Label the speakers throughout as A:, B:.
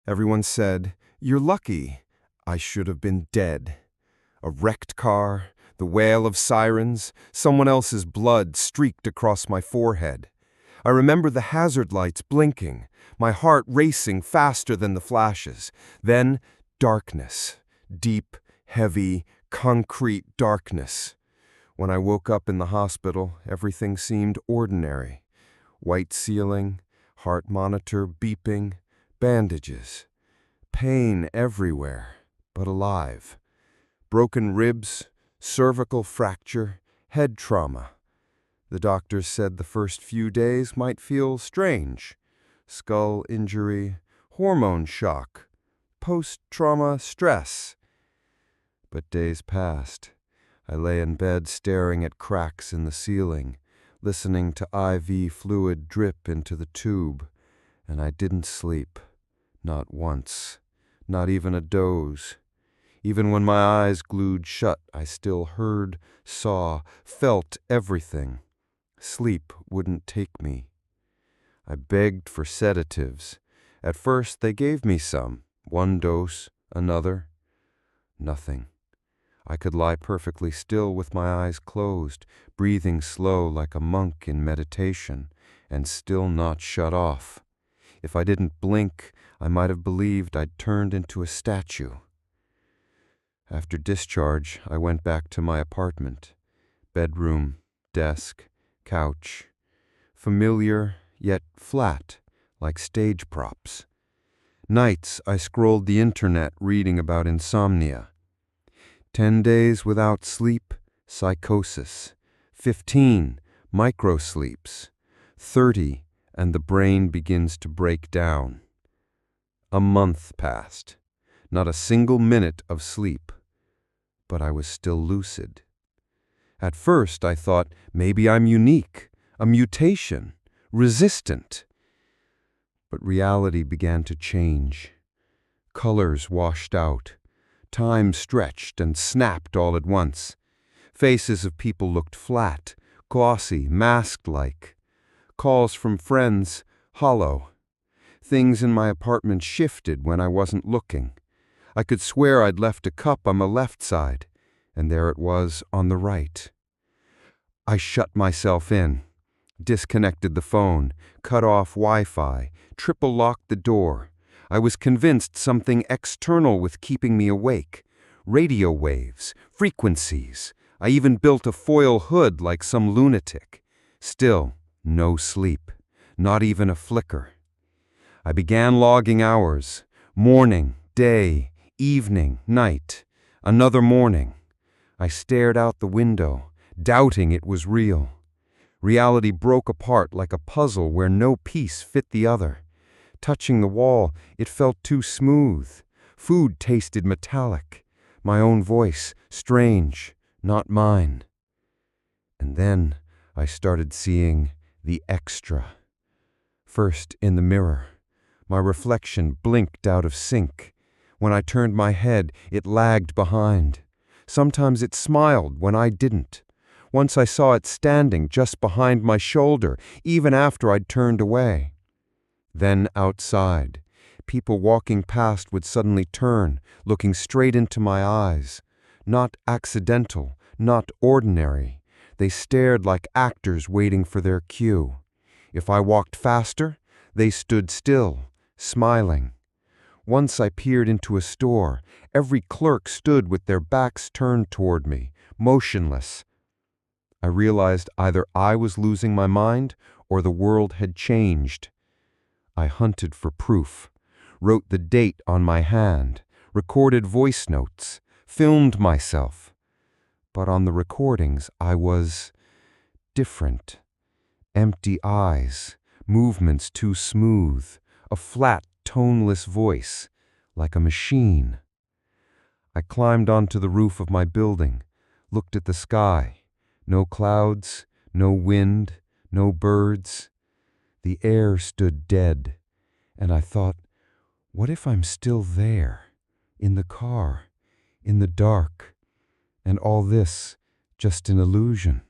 A: Everyone said, "You're lucky." I should have been dead. A wrecked car, the wail of sirens, someone else's blood streaked across my forehead. I remember the hazard lights blinking, my heart racing faster than the flashes. Then darkness, deep, heavy, concrete darkness. When I woke up in the hospital, everything seemed ordinary. White ceiling, heart monitor beeping, bandages. Pain everywhere, but alive. Broken ribs, cervical fracture, head trauma. The doctors said the first few days might feel strange. Skull injury, hormone shock, post-trauma stress. But days passed. I lay in bed staring at cracks in the ceiling, listening to IV fluid drip into the tube, and I didn't sleep. Not once. Not even a doze. Even when my eyes glued shut, I still heard, saw, felt everything. Sleep wouldn't take me. I begged for sedatives. At first they gave me some, one dose, another. Nothing. I could lie perfectly still with my eyes closed, breathing slow like a monk in meditation, and still not shut off. If I didn't blink, I might have believed I'd turned into a statue. After discharge, I went back to my apartment. Bedroom, desk, couch. Familiar, yet flat, like stage props. Nights, I scrolled the internet reading about insomnia. 10 days without sleep, psychosis. 15, microsleeps. 30, and the brain begins to break down. A month passed. Not a single minute of sleep. But I was still lucid. At first, I thought maybe I'm unique, a mutation, resistant. But reality began to change. Colors washed out. Time stretched and snapped all at once. Faces of people looked flat, glossy, masked-like. Calls from friends, hollow. Things in my apartment shifted when I wasn't looking. I could swear I'd left a cup on the left side, and there it was on the right. I shut myself in, disconnected the phone, cut off Wi-Fi, triple-locked the door. I was convinced something external was keeping me awake. Radio waves, frequencies. I even built a foil hood like some lunatic. Still, no sleep, not even a flicker. I began logging hours, morning, day, evening, night. Another morning. I stared out the window, doubting it was real. Reality broke apart like a puzzle where no piece fit the other. Touching the wall, it felt too smooth. Food tasted metallic. My own voice, strange, not mine. And then I started seeing the extra. First in the mirror. My reflection blinked out of sync. When I turned my head, it lagged behind. Sometimes it smiled when I didn't. Once I saw it standing just behind my shoulder, even after I'd turned away. Then outside, people walking past would suddenly turn, looking straight into my eyes. Not accidental, not ordinary. They stared like actors waiting for their cue. If I walked faster, they stood still, smiling. Once I peered into a store. Every clerk stood with their backs turned toward me, motionless. I realized either I was losing my mind or the world had changed. I hunted for proof, wrote the date on my hand, recorded voice notes, filmed myself. But on the recordings, I was different. Empty eyes, movements too smooth, a flat, toneless voice, like a machine. I climbed onto the roof of my building, looked at the sky. No clouds, no wind, no birds. The air stood dead, and I thought, what if I'm still there, in the car, in the dark, and all this just an illusion?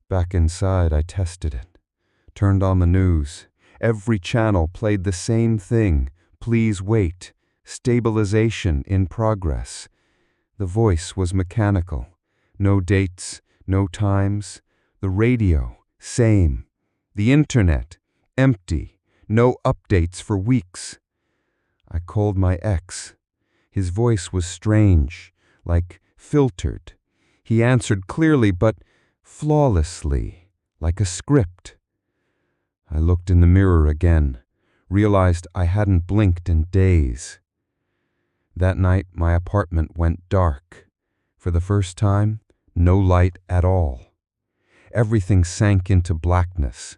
A: Back inside, I tested it, turned on the news. Every channel played the same thing. Please wait. Stabilization in progress. The voice was mechanical. No dates, no times. The radio, same. The internet, empty. No updates for weeks. I called my ex. His voice was strange, like filtered. He answered clearly but flawlessly, like a script. I looked in the mirror again, realized I hadn't blinked in days. That night my apartment went dark. For the first time, no light at all. Everything sank into blackness.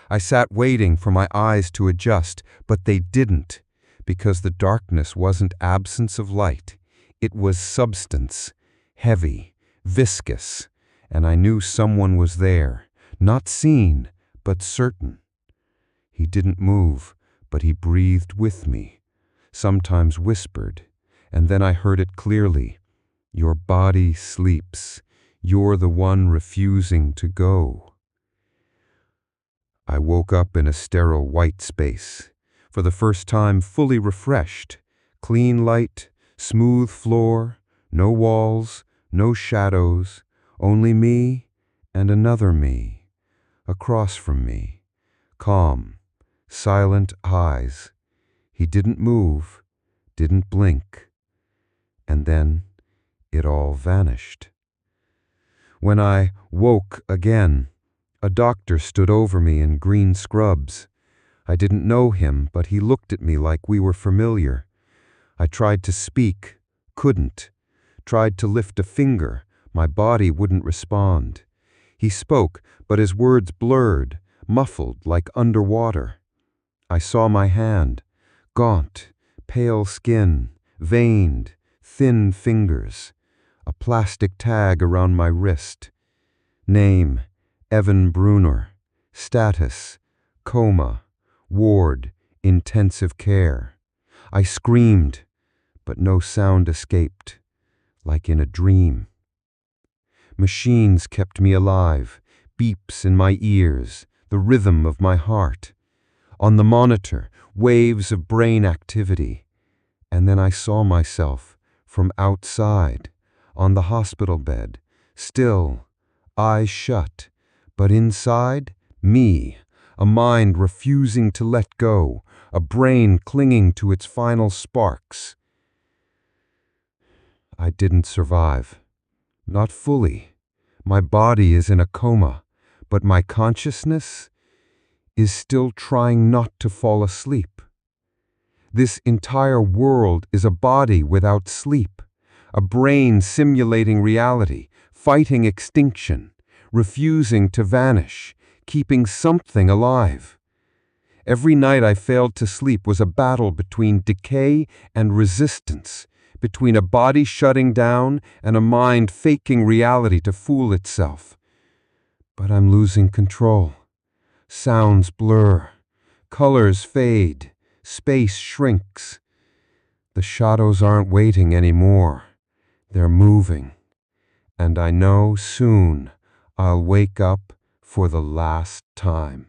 A: I sat waiting for my eyes to adjust, but they didn't, because the darkness wasn't absence of light. It was substance, heavy, viscous, and I knew someone was there, not seen, but certain. He didn't move, but he breathed with me, sometimes whispered, and then I heard it clearly. Your body sleeps. You're the one refusing to go. I woke up in a sterile white space, for the first time fully refreshed. Clean light, smooth floor, no walls, no shadows, only me and another me, across from me, calm, silent eyes. He didn't move, didn't blink, and then it all vanished. When I woke again, a doctor stood over me in green scrubs. I didn't know him, but he looked at me like we were familiar. I tried to speak, couldn't. Tried to lift a finger, my body wouldn't respond. He spoke, but his words blurred, muffled like underwater. I saw my hand, gaunt, pale skin, veined, thin fingers, a plastic tag around my wrist. Name, Evan Bruner. Status, coma. Ward, intensive care. I screamed, but no sound escaped, like in a dream. Machines kept me alive, beeps in my ears, the rhythm of my heart. On the monitor, waves of brain activity. And then I saw myself from outside, on the hospital bed, still, eyes shut, but inside, me, a mind refusing to let go, a brain clinging to its final sparks. I didn't survive. Not fully. My body is in a coma, but my consciousness is still trying not to fall asleep. This entire world is a body without sleep, a brain simulating reality, fighting extinction, refusing to vanish, keeping something alive. Every night I failed to sleep was a battle between decay and resistance, between a body shutting down and a mind faking reality to fool itself. But I'm losing control. Sounds blur, colors fade, space shrinks. The shadows aren't waiting anymore. They're moving. And I know soon I'll wake up for the last time.